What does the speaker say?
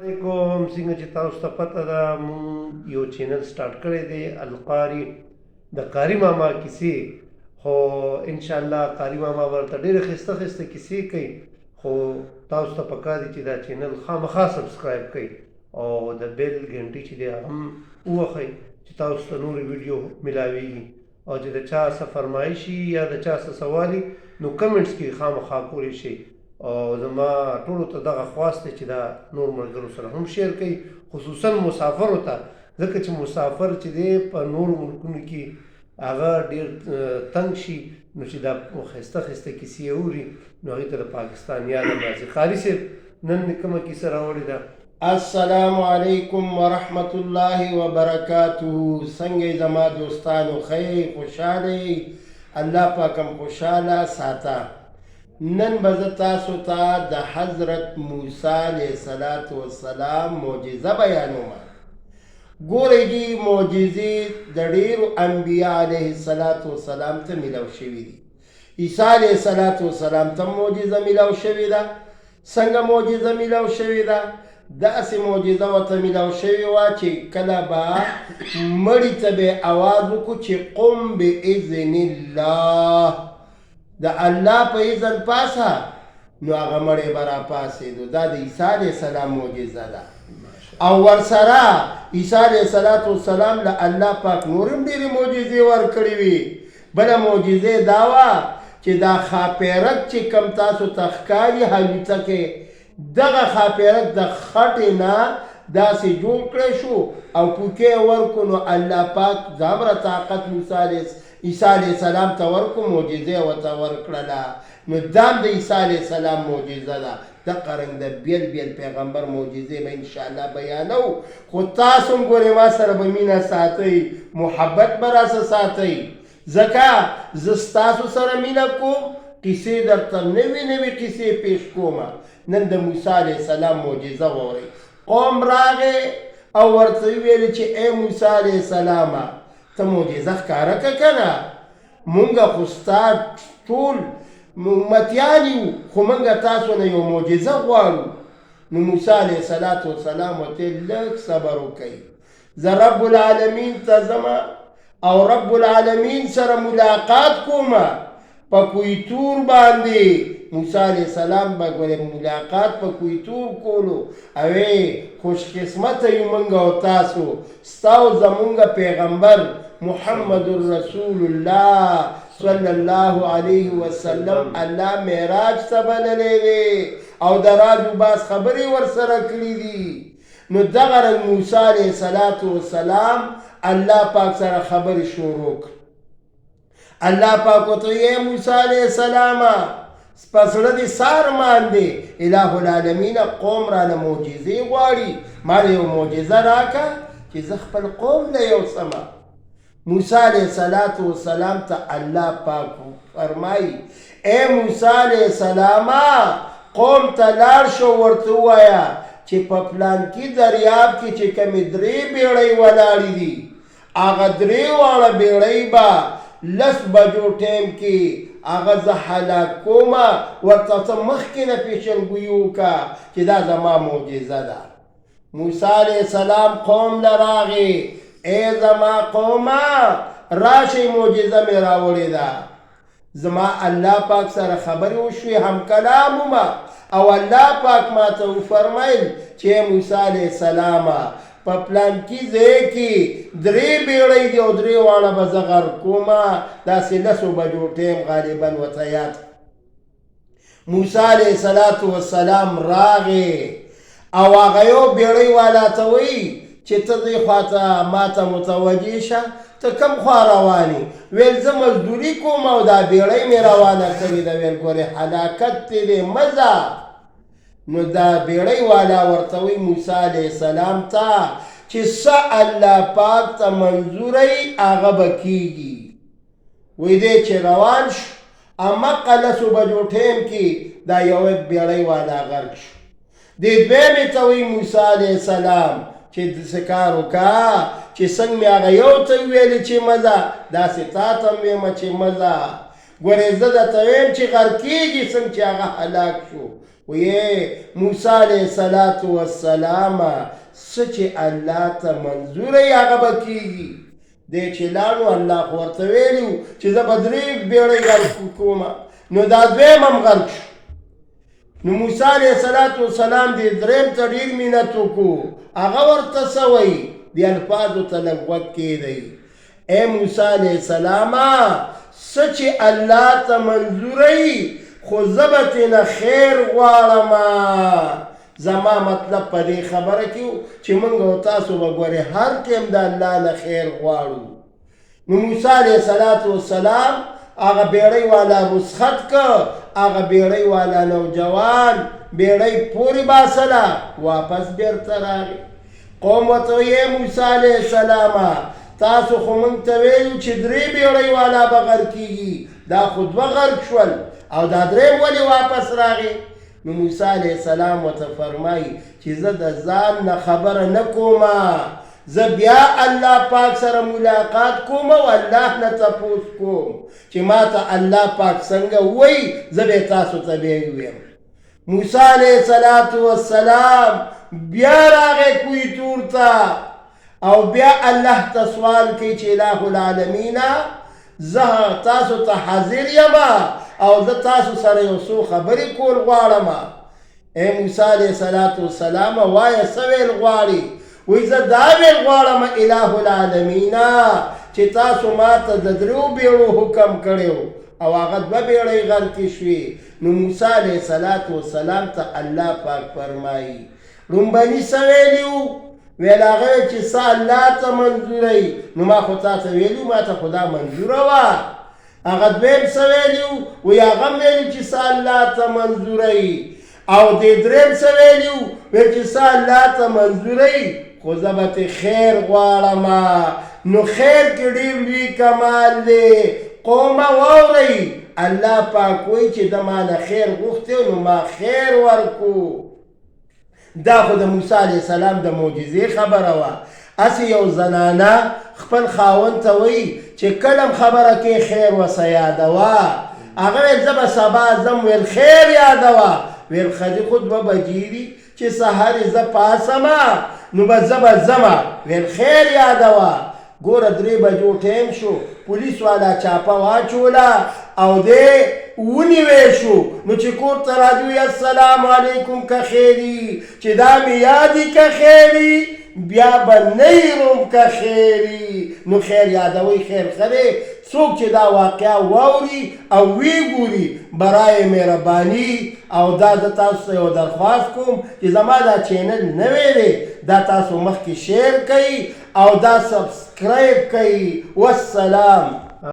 علیکم. څنګه چې تاسو ته پته ده مونږ یو چینل سٹارټ کړی دی القاري د قاري ماما کیسې. خو انشاءالله قاري ماما ورته ډېرې ښایسته ښایسته کیسې کوي، خو تاسو ته پکار دي چې دا چینل خامخا سبسکرایب کړئ او د بیل ګنټۍ چې دی هغه هم ووهئ چې تاسو ته نورې ویډیو ملاویږي. او چې د چا څه فرمایش وي یا د چا څه سوال وي نو کمنټس کې خامخا کولی شئ. او زما ټولو ته دغه خواست دی چې دا نور ملګرو سره هم شیر کړئ، خصوصا مسافرو ته، ځکه چې مسافر چې دی په نورو ملکونو کې هغه ډېر تنګ شي نو چې دا ښایسته ښایسته کیسې اوري نو هغوی ته د پاکستان یاد هم راځي. قاري صاحب نن دې کومه کیسه راوړې ده؟ السلام علیکم ورحمت الله وبرکاته. څنګه زما دوستانو خیر خوشحاله الله پاکم خوشحاله ساته. نن به زه تاسو ته د حضرت موسی علیه السلام معجزه بیانوم. ګورئ جی معجزې د ډېرو انبیا علیه السلام ته میلاو شوي دي. عیسی علیه السلام ته معجزه میلاو شوې ده. څنګه معجزه میلاو شوې ده؟ داسې معجزه ورته میلاو شوې وه چې کله به مړي ته به یې اواز وکړو چې قم باذن الله، د الله په اذن پاسه، نو هغه مړی به راپاڅېدو. دا د عیسی علیه السلام معجزه ده. او ورسره عیسی علیه السلام له الله پاک نور هم ډېرې معجزې ورکړې وي. بله معجزه دا وه چې دا خاپیرک چې کم تاسو ته ښکاري هلوڅکې، دغه خاپیرک د خټې نه داسې جوړ کړی شو او پوکې یې ورکړو، نو الله پاک ځامره طاقت عیسی علیه السلام ته ورکړو، معجزه یې ورته ورکړله. نو دا هم د عیسی علیه السلام معجزه ده. دغه رنګ د بیل بیل پیغمبر معجزې به انشاءالله بیانو. خو تاسو هم ګورئ ما سره به مینه ساتئ، محبت به راسه ساتئ، ځکه زه ستاسو سره مینه کوم، قیسې درته نوې نوې قیسې پیش کوم. نن د موسی علیه السلام معجزه واورئ. قوم راغې او ورته وویل چې ای موسی علیه السلامه ته معجزه ښکاره که که نه، مونږ خو ستا ټول امتیان یو، خو مونږ تاسو نه یو معجزه غواړو. نو موسی علیه السلام ورته لږ صبر وکئ، زه رب العالمین ته ځمه او رب العالمین سره ملاقات کومه په کوی تور باندې. موسی علیه السلام به ګورې ملاقات په کوی تور کولو. اوی خوش قسمته یو مونږ او تاسو، ستا او زمونږ پیغمبر محمد رسول الله صلی الله علیه وسلم الله معراج ته بللی دی او د راز و باز خبرې ورسره کړي دي. نو دغه رنګ موسی علیه السلام الله پاک سره خبرې شروع کړ. الله پاک ورته ای موسی علیه السلام په زړه دې سار ماندې اله العالمین قوم رانه معجزې غواړي، ما له یو معجزه راکه چې زه خپل قوم له یوسمه. موسی علیه السلام ته الله پاک فرمایي ای موسی علیه السلام قوم ته لاړ شو، ورته ووایه چې په پلانکي دریاب کې چې کومې درې بیړۍ ولاړې دي، هغه درې واړه بیړۍ به 10 بجو ټایم کې هغه زه هلاک کومه. ورته ته مخکې نه پیشنګویي وکړه چې دا زما معجزه ده. موسی علیه السلام قوم له راغې، ای زما قومه راشئ معجزه مې راوړې ده. زما الله پاک سره خبرې وشوې، هم کلام ومه، او الله پاک ما ته وفرمیل چې موسی علیه السلام په پلانکي ځای کې درې بیړۍ دي او درې واړه به زه غرق کومه، داسې 10 بجو ټایم غالبا ورته یاد. موسی علیه السلام راغې او هغه یو بیړۍ والا ته وایي چې ته دې خواته ما ته متوجه شه، ته کوم خوا روانې؟ ویل زه مزدوري کوم او دا بیړۍ مې روانه کړې ده. ویل ګورې هلاکت دې دی مزه. نو دا بیړۍ والا ورته وایي موسی علیه السلام ته چې څه الله پاک ته منظوری هغه به کېږي. وایي دی چې روان شو، هماغه 10 بجو ټایم کې دا یو بیړۍ والا غرق شو. دې دویمې ته وایي موسی علیه السلام چې داسې کار وکړه چې څنګه مې هغه یو ته ویلې چې مزه، داسې تا ته هم ویمه چې مزه. ګورې زه درته ویم چې غرق کېږي څنګه چې هغه هلاک شو. وی موسی علیه السلام څه چې الله ته منظوره یې هغه به کېږي. دی چې لاړ نو الله خو ورته ویلي وو چې زه به 3 بیړۍ غرق کومه، نو دا دویم هم غرق شو. نو موسی علیه السلام دې دریم ته ډېر منت وکړو، هغه ورته څه وایي؟ دې الفاظو ته لږ غوږ کېږدئ. ای موسی علیه السلامه څه چې الله ته منظوره یي خو زه به ترېنه خیر غواړمه. زما مطلب په دې خبره کې و چې موږ او تاسو به ګورې هر ټیم د الله نه خیر غواړو. نو موسی علیه السلام هغه بیړۍ والا رسخت که، هغه بیړۍ والا نوجوان بیړۍ پورې باسله، واپس بیرته راغی. قوم ورته وایي موسی علیه السلامه تاسو خو موږ ته ویلو چې 3 بیړۍ والا به غرق کېږي، دا خو 2 غرق شول او دا 3 ولې واپس راغی؟ نو موسی علیه السلام ورته فرمایي چې زه د ځان نه خبره نه کومه، زه بیا الله پاک سره ملاقات کوم او الله نه تپوس کوم چې ما ته الله پاک څنګه وایي، زه به تاسو ته بیا ویم. موسی علیه السلام بیا راغی کوی تور ته او بیا الله ته سوال کوي چې اله العالمین زه تاسو ته حاضر یم او زه تاسو سره یو څو خبرې کول غواړم. ای موسی علیه السلام وایه څه ویل غواړي؟ وایي زه دا ویل غواړم اله العالمین چې تاسو ما ته د 3 بیړو حکم کړی او هغه 2 بیړۍ غرقې شوې. نو موسی علیه السلام ته الله پاک فرمایي لومبني څه ویلي وو؟ ویل هغه چې څه الله ته منظوره یي. نو ما خو تا ته ویلي ما ته خو دا منظوره وه. هغه دویم څه ویلي وو؟ وایي هغه هم ویلي چې څه الله ته منظوره یي. او دې دریم څه ویلي وو؟ ویل چې څه الله ته منظوره یي خو زه به ترې خیر غواړم. نو خیر کې ډېر لوی کمال دی. قومه واورئ الله پاک وایي چې د ما نه خیر غوښتی نو ما خیر ورکو. دا خو د موسی علیه السلام د معجزې خبره وه. هسې یو زنانه خپل خاوند ته وایي چې کله خبره کې خیر ورسه یادوه. هغه ویل زه به سبا ځم، ویل خیر یادوه. ویل ښځې خو 2 بجې دي چې سهار زه پاسمه نو به زه به ځمه. ویل خیر یادوه. ګوره 3 بجو ټیم شو، پولیس والا چاپه واچوله او دی ونیوی شو. نو چې کور ته راځي السلام علیکم که خیری، چې دا مې یادي که خیری بیا به نه یې که خیری. نو خیر یادوئ، خیر ښه دی. څوک چې دا واقعه واوري او وی ګوري برای مهرباني او دا زه تاسو ته یو درخواست کوم چې زما دا چینل نوی دی، دا تاسو مخکې شیر کوئ او دا سبسکرایب کوئ. والسلام.